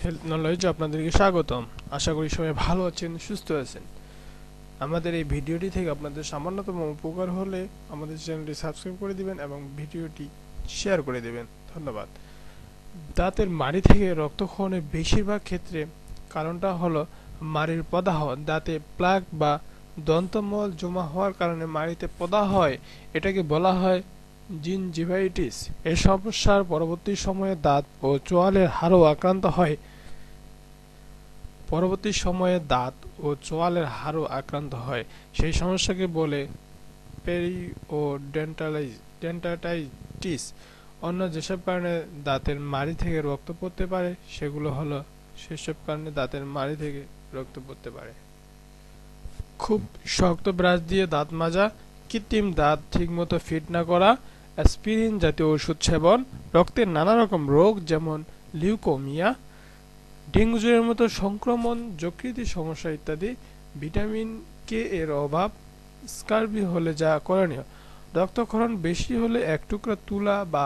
Health knowledge আপনাদেরকে স্বাগতম। আশা করি সবাই ভালো আছেন, সুস্থ আছেন। আমাদের এই ভিডিওটি থেকে আপনাদের সামান্যতম উপকার হলে আমাদের চ্যানেলটি সাবস্ক্রাইব করে দিবেন এবং ভিডিওটি শেয়ার করে দেবেন। ধন্যবাদ। দাঁতের মাড়ি থেকে রক্তক্ষরণের বেশিরভাগ ক্ষেত্রে কারণটা হলো মাড়ির প্রদাহ। দাঁতে প্লাক বা দন্তমল জমা হওয়ার কারণে মাড়িতে প্রদাহ হয়, এটাকে বলা হয় জিনজিভাইটিস। এই সমস্যার পরবর্তী সময়ে দাঁত ও চোয়ালের হাড়ও আক্রান্ত হয়। সেই সমস্যাকে বলে পেরিওডন্টাইটিস। অন্য যেসব কারণে দাঁতের মাড়ি থেকে রক্ত পড়তে পারে সেগুলো হলো খুব শক্ত ব্রাশ দিয়ে দাঁত মাজা, কৃত্রিম দাঁত ঠিকমতো ফিট না করা, অ্যাসপিরিন জাতীয় ওষুধ সেবন, রক্তের নানা রকম রোগ যেমন লিউকোমিয়া, ডেঙ্গু জ্বরের মতো সংক্রমণ, যকৃতের সমস্যা ইত্যাদি, ভিটামিন কে এর অভাব, স্কারবি হলে যা করণীয়: রক্তক্ষরণ বেশি হলে এক টুকরা তুলা বা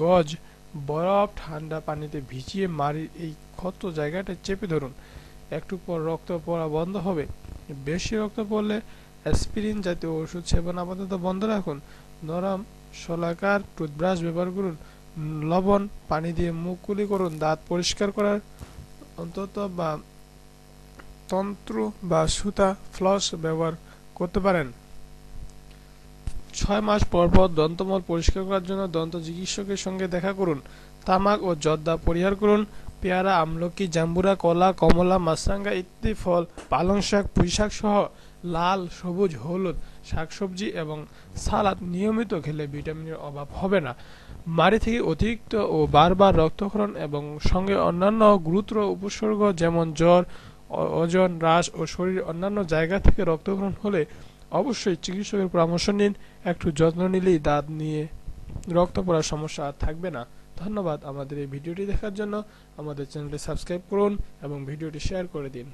গজ বরফ ঠান্ডা পানিতে ভিজিয়ে মাড়ির এই ক্ষত জায়গাটা চেপে ধরুন। একটু পর রক্ত পড়া বন্ধ হবে। বেশি রক্ত পড়লে অ্যাসপিরিন জাতীয় ওষুধ সেবন আপাতত বন্ধ রাখুন। নরম শলাকার টুথব্রাশ ব্যবহার করুন। লবণ পানি দিয়ে মুখ কুলি করুন। দাঁত পরিষ্কার করার অন্তত বা তন্ত্র বা সুতা ফ্লস ব্যবহার করতে পারেন। 6 মাস পর পর দন্তমল পরিষ্কার করার জন্য দন্ত চিকিৎসকের সঙ্গে দেখা করুন। তামাক ও জর্দা পরিহার করুন। পেয়ারা, আমলকি, জাম্বুরা, কলা, কমলা, মাছরাঙা ইত্যাদি ফল, পালং শাক, পুঁইশাক সহ লাল, সবুজ, হলুদ শাকসবজি এবং সালাদ নিয়মিত খেলে ভিটামিনের অভাব হবে না। মাড়ি থেকে অতিরিক্ত ও বারবার রক্তক্ষরণ এবং সঙ্গে অন্যান্য গুরুতর উপসর্গ যেমন জ্বর, ওজন হ্রাস ও শরীরের অন্যান্য জায়গা থেকে রক্তক্ষরণ হলে অবশ্যই চিকিৎসকের পরামর্শ নিন। একটু যত্ন নিলেই দাঁত নিয়ে রক্ত পড়ার সমস্যা আর থাকবে না। ধন্যবাদ আমাদের এই ভিডিওটি দেখার জন্য। আমাদের চ্যানেলটি সাবস্ক্রাইব করুন এবং ভিডিওটি শেয়ার করে দিন।